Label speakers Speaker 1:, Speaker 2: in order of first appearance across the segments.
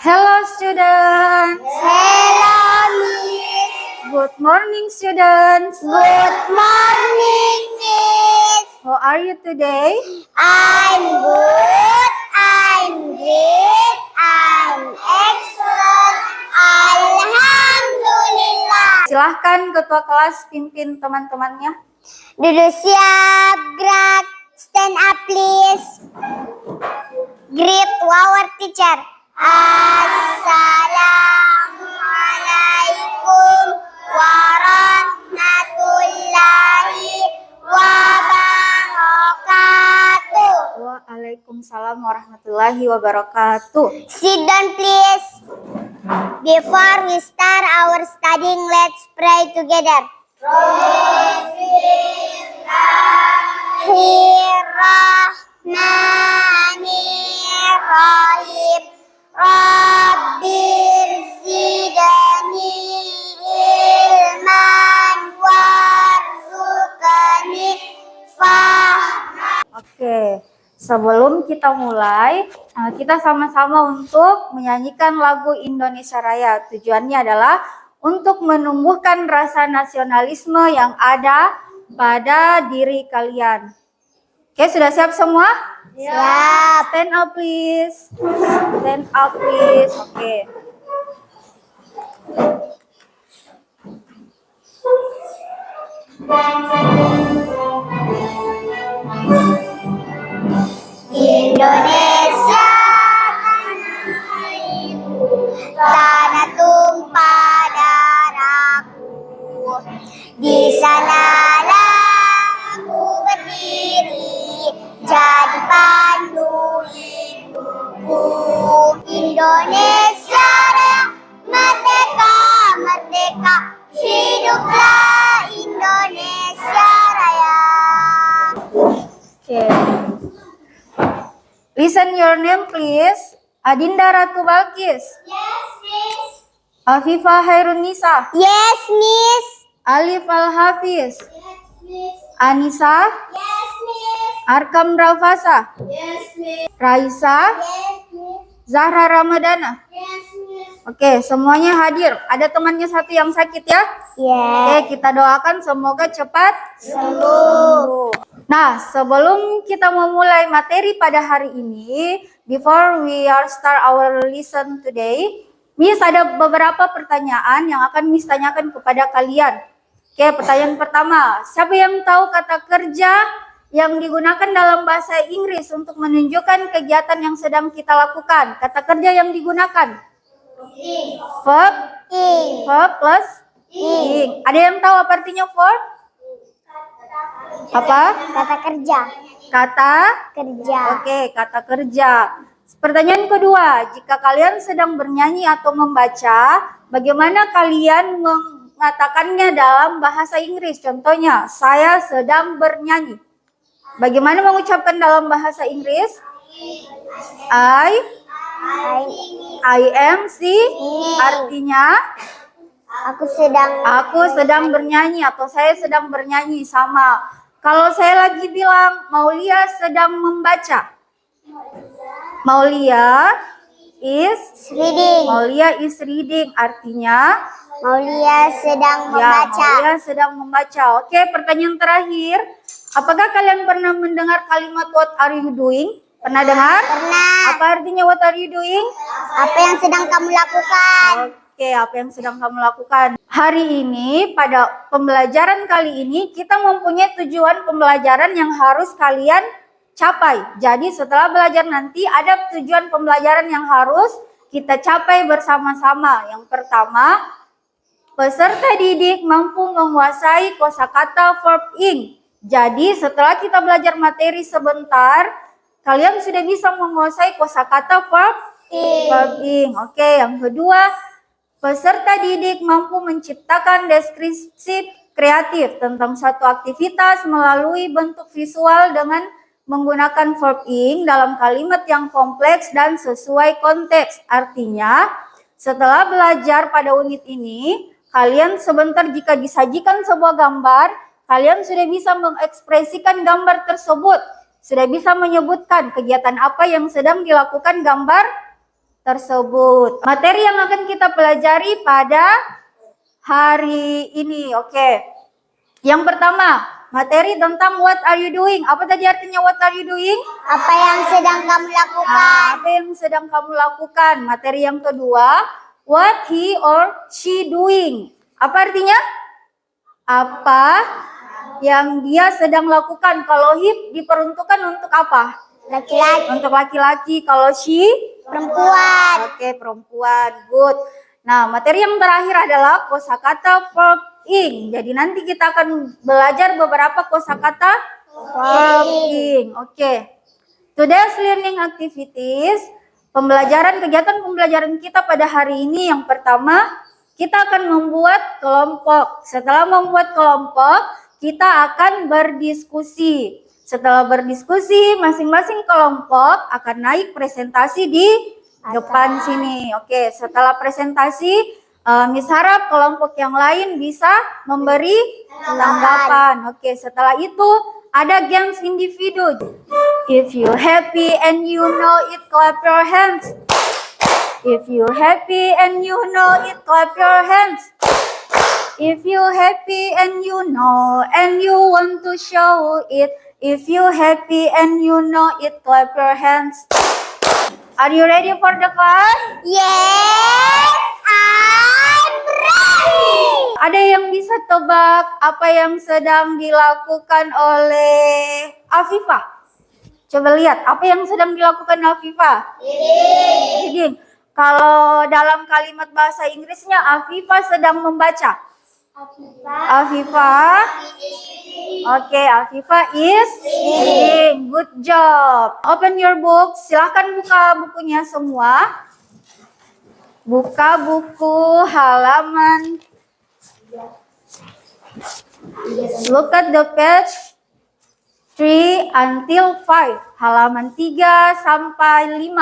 Speaker 1: Hello students.
Speaker 2: Hello, Miss.
Speaker 1: Good morning students.
Speaker 2: Good morning, Miss.
Speaker 1: How are you today?
Speaker 2: I'm good. I'm great. I'm excellent. Alhamdulillah.
Speaker 1: Silahkan ketua kelas pimpin teman-temannya.
Speaker 2: Duduk siap, gerak. Stand up, please. Greet our teacher. Assalamualaikum warahmatullahi wabarakatuh.
Speaker 1: Waalaikumsalam warahmatullahi wabarakatuh.
Speaker 2: Sit down, please. Before we start our studying, let's pray together. Bismillahirrahmanirrahim. Rabbir zidani ilman warzuqani fahman.
Speaker 1: Oke, sebelum kita mulai, kita sama-sama untuk menyanyikan lagu Indonesia Raya. Tujuannya adalah untuk menumbuhkan rasa nasionalisme yang ada pada diri kalian. Oke, sudah siap semua?
Speaker 2: Siap.
Speaker 1: Stand up please. Stand up please. Oke.
Speaker 2: Indonesia tanah airku, tanah tumpah darahku. Di sanalah aku berdiri, jadi pandu hidupku. Indonesia Raya, merdeka, merdeka, hiduplah Indonesia Raya.
Speaker 1: Oke. Listen your name please. Adinda Ratu Balkis.
Speaker 2: Yes, Miss.
Speaker 1: Afifah Hairunisa.
Speaker 2: Yes, Miss.
Speaker 1: Alif Al-Hafiz.
Speaker 2: Yes, Miss.
Speaker 1: Anissa.
Speaker 2: Yes, Miss.
Speaker 1: Arkam Rafasa.
Speaker 2: Yes, Miss.
Speaker 1: Raisa.
Speaker 2: Yes, Miss.
Speaker 1: Zahra Ramadana.
Speaker 2: Yes, Miss.
Speaker 1: Oke, semuanya hadir. Ada temannya satu yang sakit ya?
Speaker 2: Yes.
Speaker 1: Oke, kita doakan semoga cepat
Speaker 2: Sembuh.
Speaker 1: Nah, sebelum kita memulai materi pada hari ini, before we are start our lesson today, Miss ada beberapa pertanyaan yang akan Miss tanyakan kepada kalian. Oke, pertanyaan pertama, siapa yang tahu kata kerja yang digunakan dalam bahasa Inggris untuk menunjukkan kegiatan yang sedang kita lakukan? Kata kerja yang digunakan? Verb, verb plus ing. Ada yang tahu apa artinya verb? Apa?
Speaker 2: Kata kerja.
Speaker 1: Kata
Speaker 2: Kerja.
Speaker 1: Oke, kata kerja. Pertanyaan kedua, jika kalian sedang bernyanyi atau membaca, bagaimana kalian mengatakannya dalam bahasa Inggris? Contohnya, saya sedang bernyanyi. Bagaimana mengucapkan dalam bahasa Inggris? I am artinya
Speaker 2: Aku
Speaker 1: sedang bernyanyi atau saya sedang bernyanyi sama. Kalau saya lagi bilang Maulia sedang membaca. Maulia is reading artinya
Speaker 2: Maulia sedang membaca.
Speaker 1: Maulia sedang membaca. Oke, pertanyaan terakhir. Apakah kalian pernah mendengar kalimat what are you doing? Pernah dengar?
Speaker 2: Pernah.
Speaker 1: Apa artinya what are you doing?
Speaker 2: Apa yang sedang kamu lakukan?
Speaker 1: Oke, apa yang sedang kamu lakukan? Hari ini, pada pembelajaran kali ini, kita mempunyai tujuan pembelajaran yang harus kalian capai. Jadi setelah belajar nanti, ada tujuan pembelajaran yang harus kita capai bersama-sama. Yang pertama, peserta didik mampu menguasai kosakata verb ing. Jadi setelah kita belajar materi sebentar, kalian sudah bisa menguasai kosakata verb ing. Oke, yang kedua, peserta didik mampu menciptakan deskripsi kreatif tentang suatu aktivitas melalui bentuk visual dengan menggunakan verb ing dalam kalimat yang kompleks dan sesuai konteks. Artinya, setelah belajar pada unit ini, kalian sebentar jika disajikan sebuah gambar, kalian sudah bisa mengekspresikan gambar tersebut. Sudah bisa menyebutkan kegiatan apa yang sedang dilakukan gambar tersebut. Materi yang akan kita pelajari pada hari ini. Oke. Yang pertama, materi tentang what are you doing. Apa tadi artinya what are you doing?
Speaker 2: Apa yang sedang kamu lakukan?
Speaker 1: Apa yang sedang kamu lakukan. Materi yang kedua, what he or she doing. Apa artinya? Apa yang dia sedang lakukan. Kalau he diperuntukkan untuk apa?
Speaker 2: Laki-laki.
Speaker 1: Untuk laki-laki. Kalau she?
Speaker 2: Perempuan.
Speaker 1: Oke, perempuan. Good. Nah, materi yang terakhir adalah kosakata verb ing. Jadi nanti kita akan belajar beberapa kosakata verb ing. Oke. Today's learning activities, kegiatan pembelajaran kita pada hari ini yang pertama, kita akan membuat kelompok. Setelah membuat kelompok, kita akan berdiskusi. Setelah berdiskusi, masing-masing kelompok akan naik presentasi di depan sini. Oke, setelah presentasi, Miss harap kelompok yang lain bisa memberi tanggapan. Oke, setelah itu ada games individu. If you happy and you know it, clap your hands. If you happy and you know it, clap your hands. If you happy and you know and you want to show it. If you happy and you know it, clap your hands. Are you ready for the class?
Speaker 2: Yes, I'm ready.
Speaker 1: Ada yang bisa tebak apa yang sedang dilakukan oleh Afifah? Coba lihat, apa yang sedang dilakukan Afifah? Reading. Kalau dalam kalimat bahasa Inggrisnya, Afifah sedang membaca. Afifah. Oke, Afifah is reading. Good job. Open your book. Silahkan buka bukunya semua. Buka buku halaman. Look at the page 3 until 5. Halaman 3 sampai 5.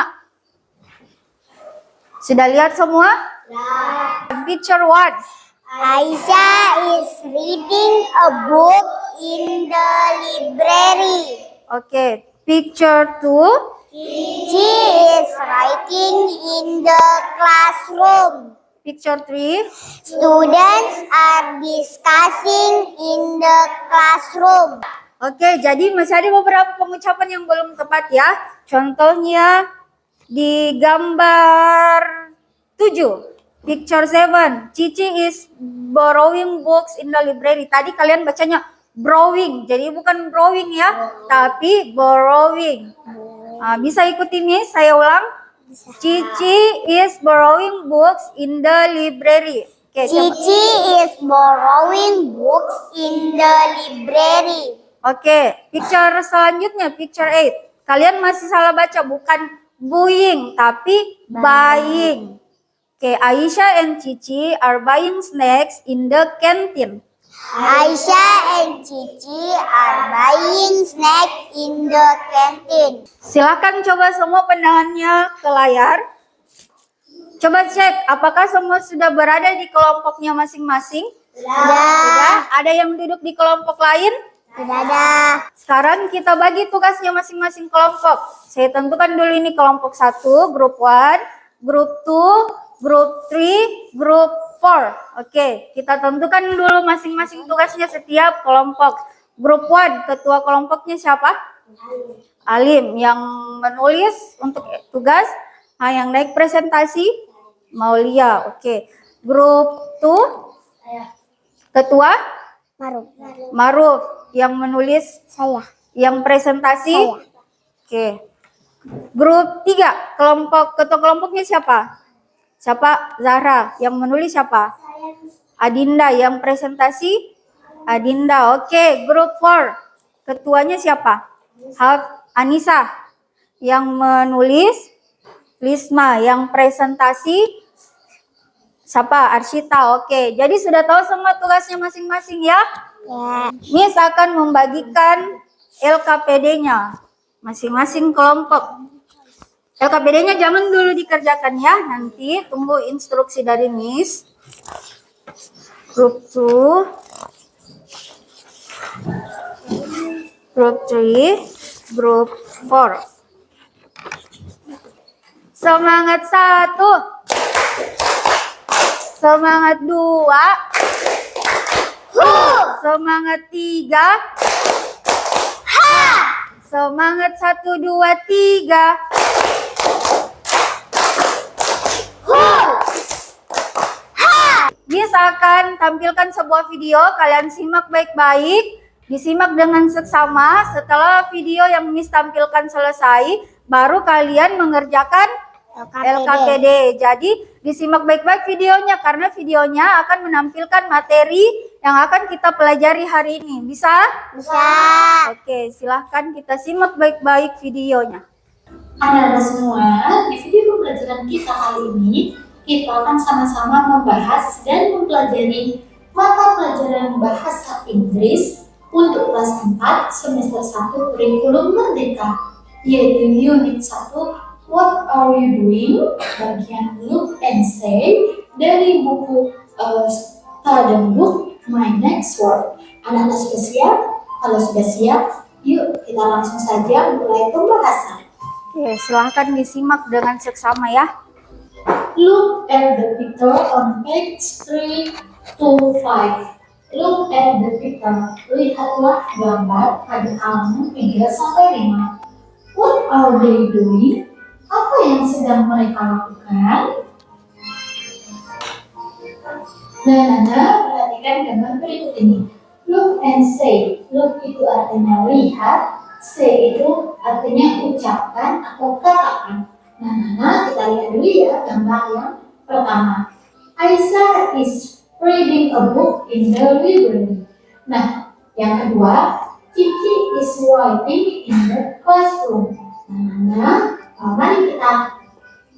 Speaker 1: Sudah lihat semua? Picture 1.
Speaker 2: Aisyah is reading a book in the library.
Speaker 1: Oke, picture 2.
Speaker 2: She is writing in the classroom.
Speaker 1: Picture 3.
Speaker 2: Students are discussing in the classroom.
Speaker 1: Oke, jadi masih ada beberapa pengucapan yang belum tepat ya. Contohnya di gambar 7. Picture 7. Cici is borrowing books in the library. Tadi kalian bacanya borrowing. Jadi bukan borrowing ya, tapi borrowing. Bisa ikuti Miss, saya ulang. Cici is borrowing books in the library. Oke,
Speaker 2: Cici is borrowing books in the library.
Speaker 1: Oke, picture selanjutnya, picture 8. Kalian masih salah baca, bukan buying, tapi buying. Oke, Aisyah and Cici are buying snacks in the canteen.
Speaker 2: Aisyah and Cici are buying snack in the canteen.
Speaker 1: Silakan coba semua pandangannya ke layar. Coba cek apakah semua sudah berada di kelompoknya masing-masing. Sudah. Ada yang duduk di kelompok lain?
Speaker 2: Tidak ada.
Speaker 1: Sekarang kita bagi tugasnya masing-masing kelompok. Saya tentukan dulu ini kelompok 1, grup 1, grup 2, grup 3, grup 4. Oke, kita tentukan dulu masing-masing tugasnya setiap kelompok. Grup 1, ketua kelompoknya siapa? Alim. Yang menulis untuk tugas, yang naik presentasi, Maulia. Oke. Grup 2, ketua? Maruf. Yang menulis?
Speaker 2: Saya.
Speaker 1: Yang presentasi?
Speaker 2: Saya.
Speaker 1: Oke. Grup 3, ketua kelompoknya siapa? Siapa? Zahra. Yang menulis siapa? Adinda. Yang presentasi? Adinda. Oke, grup 4. Ketuanya siapa? Anissa. Yang menulis? Lisma. Yang presentasi? Siapa? Arshita. Oke, jadi sudah tahu semua tugasnya masing-masing ya?
Speaker 2: Ya.
Speaker 1: Miss akan membagikan LKPD-nya masing-masing kelompok. LKPD-nya jangan dulu dikerjakan ya, nanti tunggu instruksi dari Miss. Grup 2, grup 3, grup 4. Semangat 1. Semangat 2. Semangat 3. Semangat 1, 2, 3. Miss akan tampilkan sebuah video, kalian simak baik-baik, disimak dengan seksama. Setelah video yang Miss tampilkan selesai, baru kalian mengerjakan LKPD. Jadi disimak baik-baik videonya, karena videonya akan menampilkan materi yang akan kita pelajari hari ini. Bisa?
Speaker 2: Bisa.
Speaker 1: Oke, silahkan kita simak baik-baik videonya.
Speaker 3: Anak-anak semua, di video pembelajaran kita kali ini, kita akan sama-sama membahas dan mempelajari mata pelajaran bahasa Inggris untuk kelas 4 semester 1 kurikulum Merdeka, yaitu unit 1 What are you doing? Bagian Look and Say dari buku Student Book My Next Word. Anak-anak sudah siap? Kalau sudah siap, yuk kita langsung saja mulai pembahasan.
Speaker 1: Oke, silahkan disimak dengan seksama ya.
Speaker 3: Look at the picture on page 3 to 5. Look at the picture. Lihatlah gambar pada halaman 3 sampai 5. What are they doing? Apa yang sedang mereka lakukan? Nah, perhatikan gambar berikut ini. Look and say. Look itu artinya lihat, say itu artinya ucapkan atau katakan. Nah, kita lihat dulu ya gambar yang pertama. Aisyah is reading a book in the library. Nah, yang kedua, Cici is writing in the classroom. Mari kita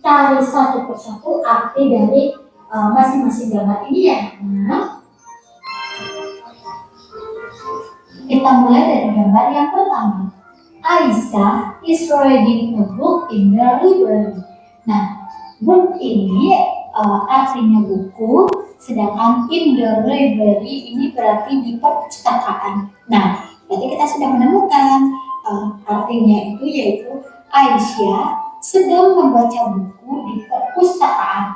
Speaker 3: cari satu persatu arti dari masing-masing gambar ini ya. Kita mulai dari gambar yang pertama. Aisyah is reading a book in the library. Nah, book ini artinya buku, sedangkan in the library ini berarti di perpustakaan. Nah, berarti kita sudah menemukan artinya itu yaitu Aisyah sedang membaca buku di perpustakaan.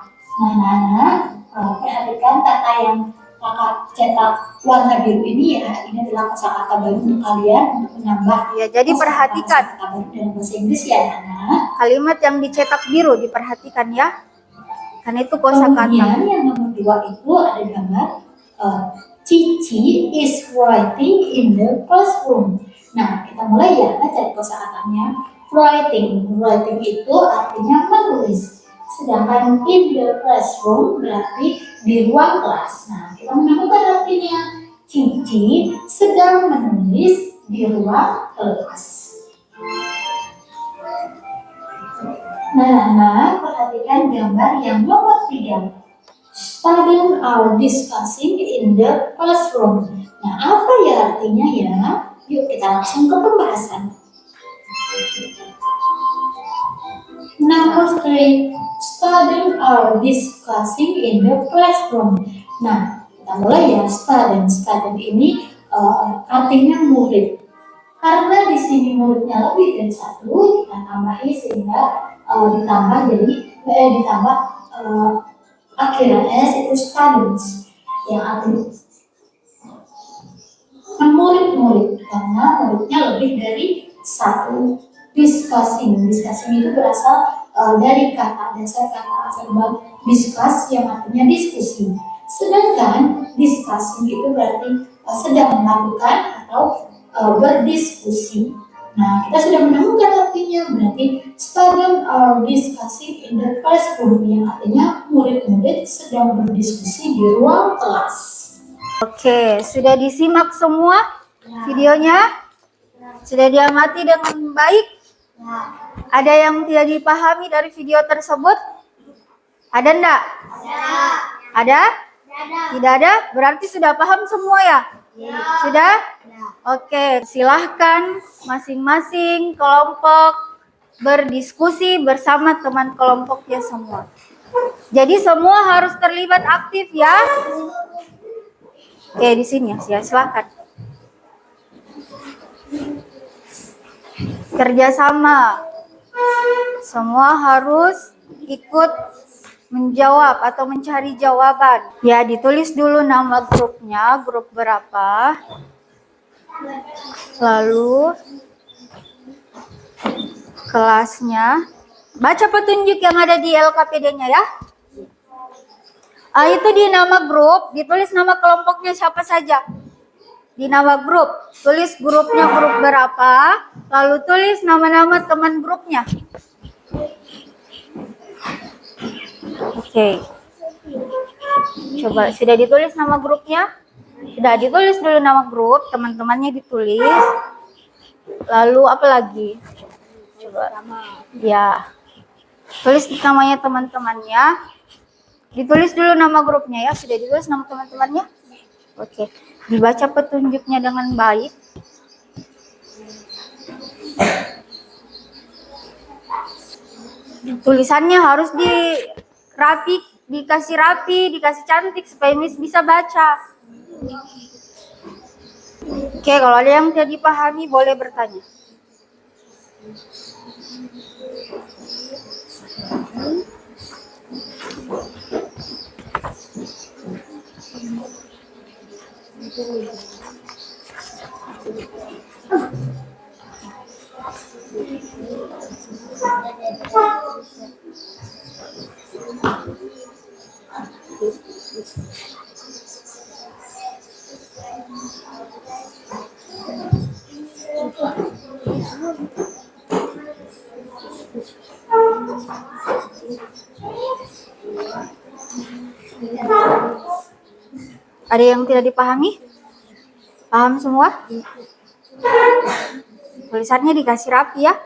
Speaker 3: Perhatikan kata yang kakak cetak warna biru ini ya, ini adalah kosakata baru untuk kalian untuk menambah.
Speaker 1: Ya, jadi perhatikan
Speaker 3: kosakata baru dalam bahasa Inggris ya, anak.
Speaker 1: Kalimat yang dicetak biru diperhatikan ya. Karena itu kosakata.
Speaker 3: Kemudian yang nomor 2 itu ada gambar Cici is writing in the classroom. Nah, kita mulai ya cari kosakatanya. Writing itu artinya menulis. Sedangkan in the classroom berarti di ruang kelas. Nah, kita menemukan artinya. Cici sedang menulis di ruang kelas. Perhatikan gambar yang nomor 3. Students are discussing in the classroom. Nah, apa ya artinya ya? Yuk kita langsung ke pembahasan. Number 3, students are discussing in the classroom. Nah, kita mulai ya. Student ini artinya murid. Karena di sini muridnya lebih dari 1, kita tambahi sehingga ditambah akhiran s itu students yang artinya murid karena muridnya lebih dari 1. Discussing itu berasal dari dasar kata verb discuss yang artinya diskusi. Sedangkan discussing itu berarti sedang melakukan atau berdiskusi. Nah, kita sudah menemukan artinya, berarti students are discussing in the classroom yang artinya murid-murid sedang berdiskusi di ruang kelas.
Speaker 1: Oke, sudah disimak semua videonya? Sudah diamati dengan baik? Ada yang tidak dipahami dari video tersebut? Ada enggak? Ada? Tidak ada? Berarti sudah paham semua ya? Sudah? Oke, silahkan masing-masing kelompok berdiskusi bersama teman kelompoknya semua. Jadi semua harus terlibat aktif ya. Oke, di sini ya, silahkan. Kerjasama. Semua harus ikut menjawab atau mencari jawaban. Ya, ditulis dulu nama grupnya, grup berapa. Lalu kelasnya. Baca petunjuk yang ada di LKPD-nya ya. Itu di nama grup, ditulis nama kelompoknya siapa saja. Di nama grup, tulis grupnya grup berapa, lalu tulis nama-nama teman grupnya. Oke. Coba, sudah ditulis nama grupnya? Sudah ditulis dulu nama grup, teman-temannya ditulis. Lalu apa lagi? Coba. Ya. Tulis namanya teman-temannya. Ditulis dulu nama grupnya ya. Sudah ditulis nama teman-temannya? Oke. Dibaca petunjuknya dengan baik. Tulisannya harus dikasih rapi, dikasih cantik supaya Miss bisa baca. Oke, kalau ada yang tidak dipahami boleh bertanya. Ada yang tidak dipahami? Paham semua? Tulisannya dikasih rapi ya,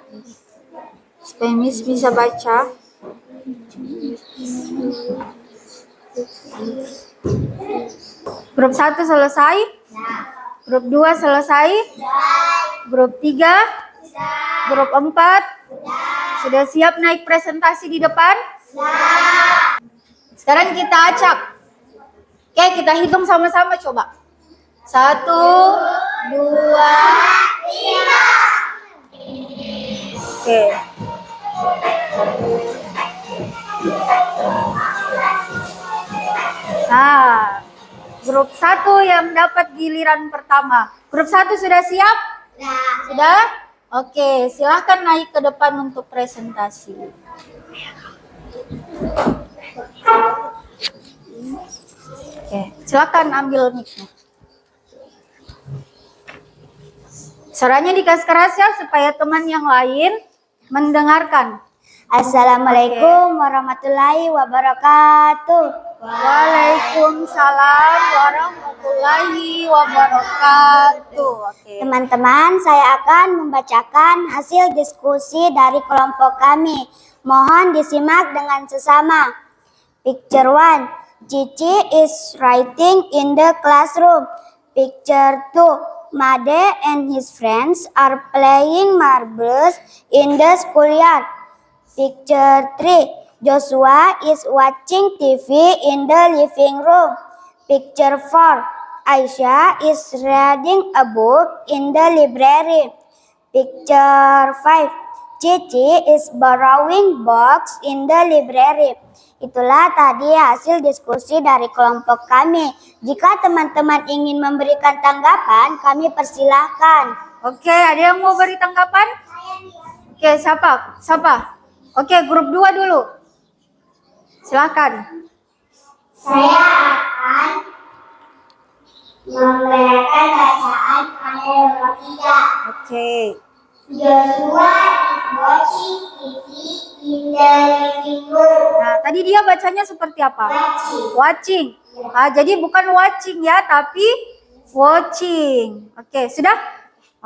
Speaker 1: supaya Miss bisa baca. Grup 1 selesai? Grup 2 selesai? Grup 3? Grup 4? Sudah siap naik presentasi di depan? Sekarang kita acak. Oke, kita hitung sama-sama coba. 1, 2, 3. Oke. Nah, grup 1 yang dapat giliran pertama. Grup 1 sudah siap? Sudah? Oke, silahkan naik ke depan untuk presentasi. Oke, silakan ambil mic-nya. Suaranya dikasih keras ya supaya teman yang lain mendengarkan.
Speaker 2: Assalamualaikum warahmatullahi wabarakatuh.
Speaker 1: Waalaikumsalam warahmatullahi wabarakatuh. Oke.
Speaker 2: Teman-teman, saya akan membacakan hasil diskusi dari kelompok kami. Mohon disimak dengan sesama. Picture 1. Cici is writing in the classroom. Picture 2. Made and his friends are playing marbles in the schoolyard. Picture 3. Joshua is watching TV in the living room. Picture 4. Aisyah is reading a book in the library. Picture 5. Cici is borrowing books in the library. Itulah tadi hasil diskusi dari kelompok kami. Jika teman-teman ingin memberikan tanggapan, kami persilahkan.
Speaker 1: Oke, ada yang mau beri tanggapan? Oke, siapa? Oke, grup 2 dulu. Silakan.
Speaker 2: Saya akan memberikan bacaan pada nomor 3.
Speaker 1: Oke.
Speaker 2: Joshua is watching TV in the living room.
Speaker 1: Nah, tadi dia bacanya seperti apa? Watching. Jadi bukan watching ya, tapi watching. Oke, sudah?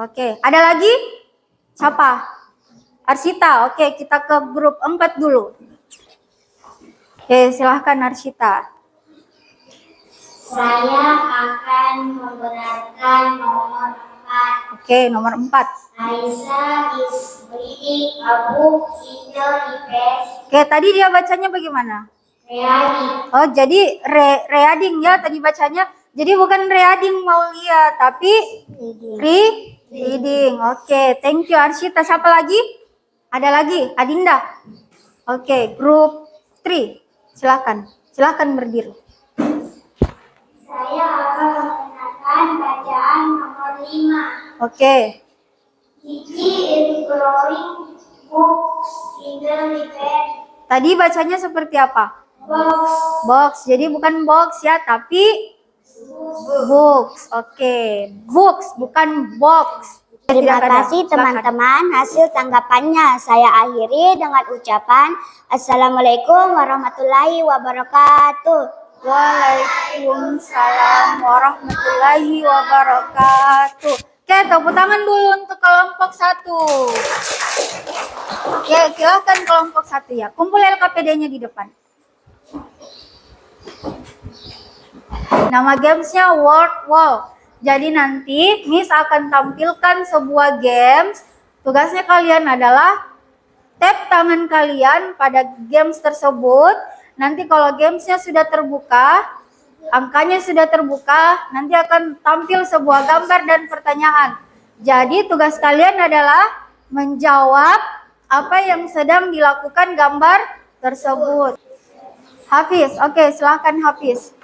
Speaker 1: Oke, ada lagi? Siapa? Arsita. Oke, kita ke grup 4 dulu. Oke, silahkan Arsita.
Speaker 2: Saya akan membenarkan nomor 4.
Speaker 1: Oke, nomor 4.
Speaker 2: Aisyah is reading a book in the library.
Speaker 1: Oke, tadi dia bacanya bagaimana?
Speaker 2: Reading.
Speaker 1: Oh, jadi reading ya tadi bacanya. Jadi bukan reading Maulia, tapi reading. Oke, thank you Arsita. Siapa lagi? Ada lagi? Adinda. Oke, grup 3. Silakan berdiri.
Speaker 2: Saya akan mengenalkan bacaan nomor 5.
Speaker 1: Oke.
Speaker 2: Cici is growing books in the library.
Speaker 1: Tadi bacanya seperti apa?
Speaker 2: Box.
Speaker 1: Box. Jadi bukan box ya, tapi books. Oke. Books, bukan box.
Speaker 2: Terima
Speaker 1: Tidak ada.
Speaker 2: kasih
Speaker 1: Silakan.
Speaker 2: teman-teman hasil tanggapannya. Saya akhiri dengan ucapan Assalamualaikum warahmatullahi wabarakatuh.
Speaker 1: Waalaikumsalam warahmatullahi wabarakatuh. Oke, tepuk tangan dulu untuk kelompok 1. Oke, silakan kelompok 1 ya. Kumpul LKPD-nya di depan. Nama gamesnya Word Wall. Jadi nanti Miss akan tampilkan sebuah games. Tugasnya kalian adalah tap tangan kalian pada games tersebut. Nanti kalau gamesnya sudah terbuka, angkanya sudah terbuka, nanti akan tampil sebuah gambar dan pertanyaan. Jadi tugas kalian adalah menjawab apa yang sedang dilakukan gambar tersebut. Hafiz, oke, silakan Hafiz.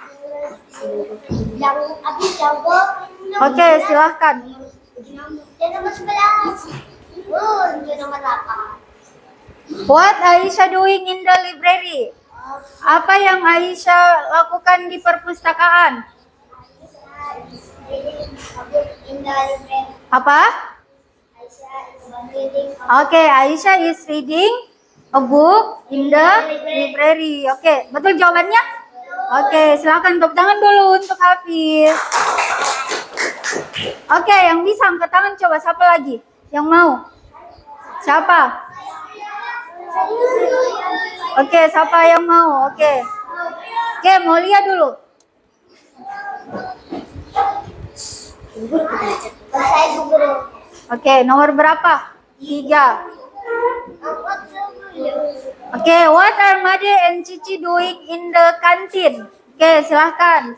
Speaker 2: Yang habis jawab.
Speaker 1: Oke, silakan.
Speaker 2: Dia nomor 11. Dia nomor 8.
Speaker 1: What Aisyah doing in the library? Apa yang Aisyah lakukan di perpustakaan? Apa? Oke, Aisyah is reading a book in the library. Oke, betul jawabannya? Oke, silakan tepuk tangan dulu untuk Hafiz. Oke, yang bisa angkat tangan coba siapa lagi? Yang mau? Siapa? Oke, siapa yang mau? Oke, mau lihat dulu. Oke, nomor berapa? 3. Oke, what are Made and Cici doing in the canteen? Oke, silahkan.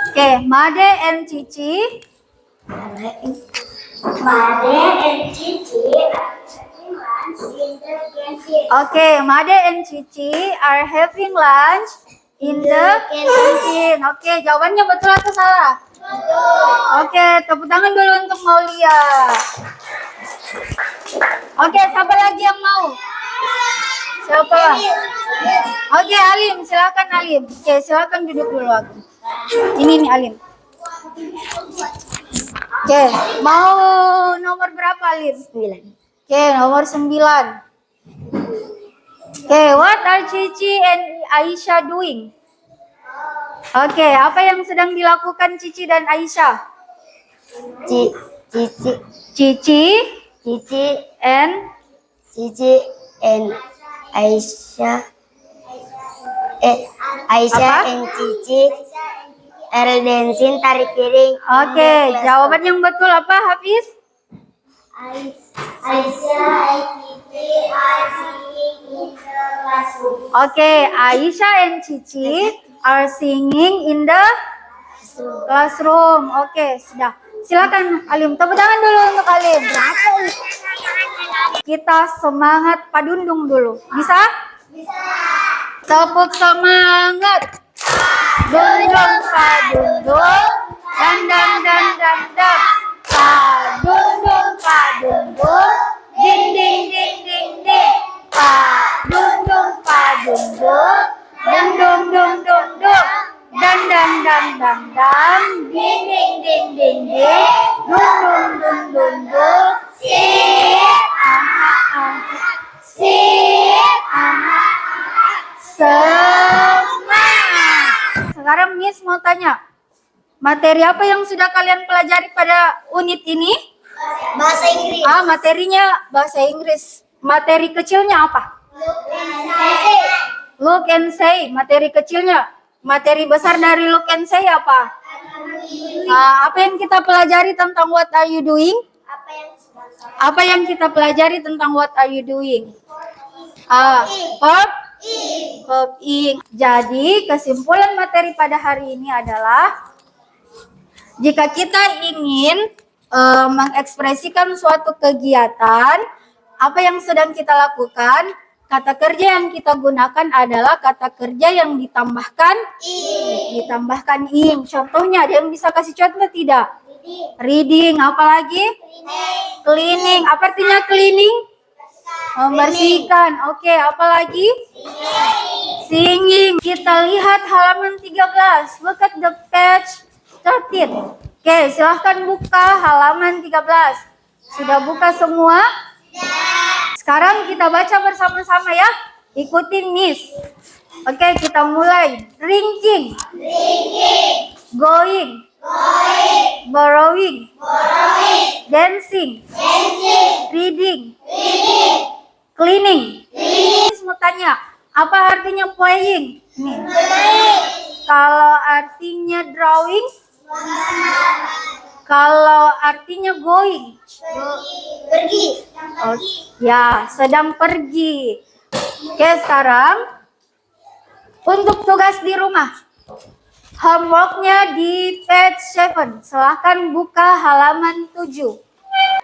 Speaker 1: Oke, Made and Cici.
Speaker 2: Made and Cici are having lunch in the canteen.
Speaker 1: Oke, Made and Cici are having lunch in the canteen. Oke, jawabannya betul atau salah? Oke, tepuk tangan dulu untuk Maulia. Oke, siapa lagi yang mau? Siapa? Oke, Alim, silakan Alim. Oke, silakan duduk dulu aku. Ini nih Alim. Oke, mau nomor berapa Alim?
Speaker 2: 9.
Speaker 1: Oke, nomor 9. Oke, what are Cici and Aisyah doing? Oke, apa yang sedang dilakukan Cici dan Aisyah? Cici and
Speaker 2: Aisyah.
Speaker 1: Apa?
Speaker 2: And Cici are dancing tarik piring.
Speaker 1: Oke, jawaban yang betul apa Hafiz?
Speaker 2: Aisyah and Cici are singing in the classroom.
Speaker 1: Oke, Aisyah and Cici are singing in the classroom. Oke, sudah. Silakan Alim, tepuk tangan dulu untuk Alim. Kita semangat padundung dulu. Bisa? Bisa. Tepuk semangat. Dundung padundung, dandang dan dandang. Padundung padundung, ding ding ding ding ding. Padundung padundung, dang dung dung dung dung. Dan dang dang dang dang, ding ding ding ding ding, dung dung dung dung dung. Sip, sip, semangat. Sekarang Miss mau tanya, materi apa yang sudah kalian pelajari pada unit ini?
Speaker 2: Bahasa Inggris.
Speaker 1: Materinya bahasa Inggris. Materi kecilnya apa? Look and say. Materi kecilnya. Materi besar dari look and say apa? Apa yang kita pelajari tentang what are you doing? Apa yang kita pelajari tentang what are you doing? Copying. Jadi kesimpulan materi pada hari ini adalah jika kita ingin mengekspresikan suatu kegiatan, Apa yang sedang kita lakukan? Kata kerja yang kita gunakan adalah kata kerja yang ditambahkan ing. Contohnya, ada yang bisa kasih contoh tidak? Reading. Apalagi? Cleaning. Apa artinya cleaning? Membersihkan. Oke, apalagi? Singing. Kita lihat halaman 13. Look at the page 13. Oke, silahkan buka halaman 13. Sudah buka semua? Sekarang kita baca bersama-sama ya. Ikutin Miss. Oke, kita mulai. Drinking. Going. Borrowing. Dancing. Reading. Cleaning. Miss mau tanya, apa artinya playing? Nih. Kalau artinya drawing? Kalau artinya going?
Speaker 2: Pergi.
Speaker 1: Oh, ya, sedang pergi. Oke, sekarang untuk tugas di rumah. Homeworknya di page 7. Silahkan buka halaman 7.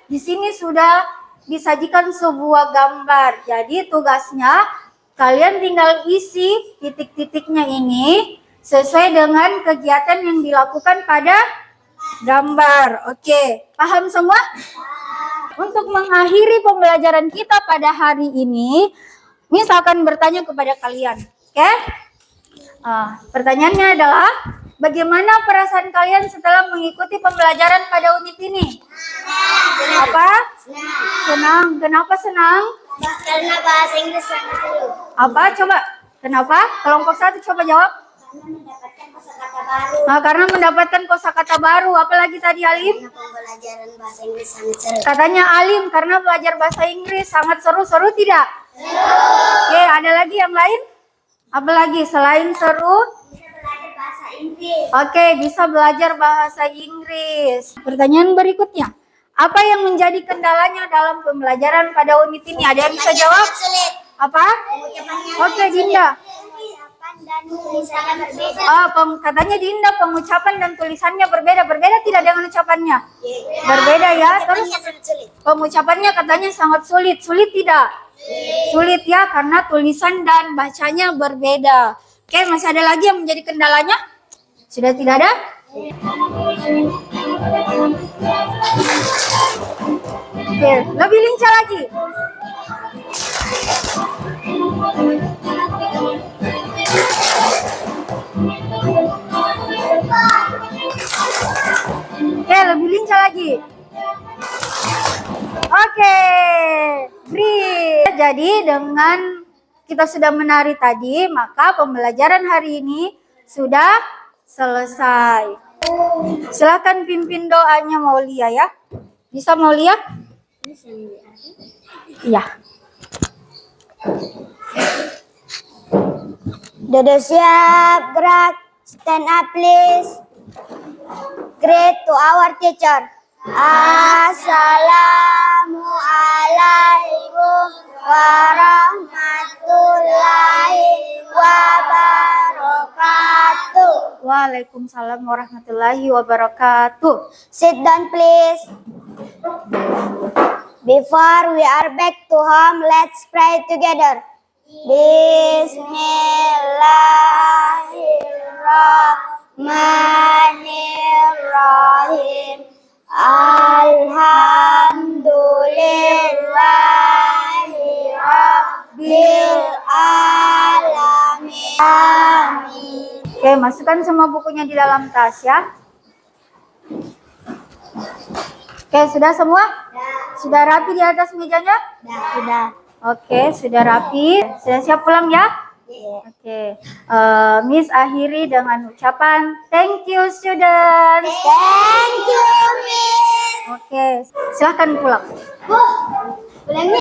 Speaker 1: Di sini sudah disajikan sebuah gambar. Jadi tugasnya kalian tinggal isi titik-titiknya ini sesuai dengan kegiatan yang dilakukan pada gambar. Oke, paham semua? Untuk mengakhiri pembelajaran kita pada hari ini, Miss akan bertanya kepada kalian. Oke? Pertanyaannya adalah, bagaimana perasaan kalian setelah mengikuti pembelajaran pada unit ini? Apa? Senang. Kenapa senang?
Speaker 2: Karena bahasa Inggris sangat seru.
Speaker 1: Apa? Coba. Kenapa? Kelompok 1 coba jawab. Karena mendapatkan kosakata baru. Apalagi tadi Alim?
Speaker 2: Pembelajaran bahasa Inggris sangat seru.
Speaker 1: Katanya Alim karena belajar bahasa Inggris sangat seru. Seru tidak? Seru. Oke, ada lagi yang lain? Apa lagi selain seru?
Speaker 2: Bisa belajar bahasa Inggris.
Speaker 1: Oke, bisa belajar bahasa Inggris. Pertanyaan berikutnya. Apa yang menjadi kendalanya dalam pembelajaran pada unit ini? Ada yang bisa jawab?
Speaker 2: Sulit.
Speaker 1: Apa? Oke, Dinda.
Speaker 2: Dan tulisannya berbeda.
Speaker 1: Katanya Dinda pengucapan dan tulisannya berbeda. Berbeda tidak dengan ucapannya? Berbeda ya. Terus pengucapannya katanya sangat sulit. Sulit tidak? Sulit ya, karena tulisan dan bacanya berbeda. Oke, masih ada lagi yang menjadi kendalanya? Sudah tidak ada? Oke, lebih lincah lagi. Oke, lebih lincah lagi. Oke, great. Jadi dengan kita sudah menari tadi, maka pembelajaran hari ini sudah selesai. Silakan pimpin doanya Maulia ya. Bisa Maulia? Iya.
Speaker 2: Dodo siap, gerak, stand up please. Greet to our teacher. Assalamualaikum warahmatullahi wabarakatuh.
Speaker 1: Waalaikumsalam warahmatullahi wabarakatuh.
Speaker 2: Sit down please. Before we are back to home, let's pray together. Bismillahirrahmanirrahim. Alhamdulillahi rabbil alamin. Amin.
Speaker 1: Oke, masukkan semua bukunya di dalam tas ya. Oke, sudah semua? Sudah rapi di atas mejanya?
Speaker 2: Sudah.
Speaker 1: Oke, sudah rapi. Sudah siap pulang ya? Oke, Miss akhiri dengan ucapan thank you students.
Speaker 2: Thank you, Miss.
Speaker 1: Oke, silahkan pulang.
Speaker 2: Boleh, Miss?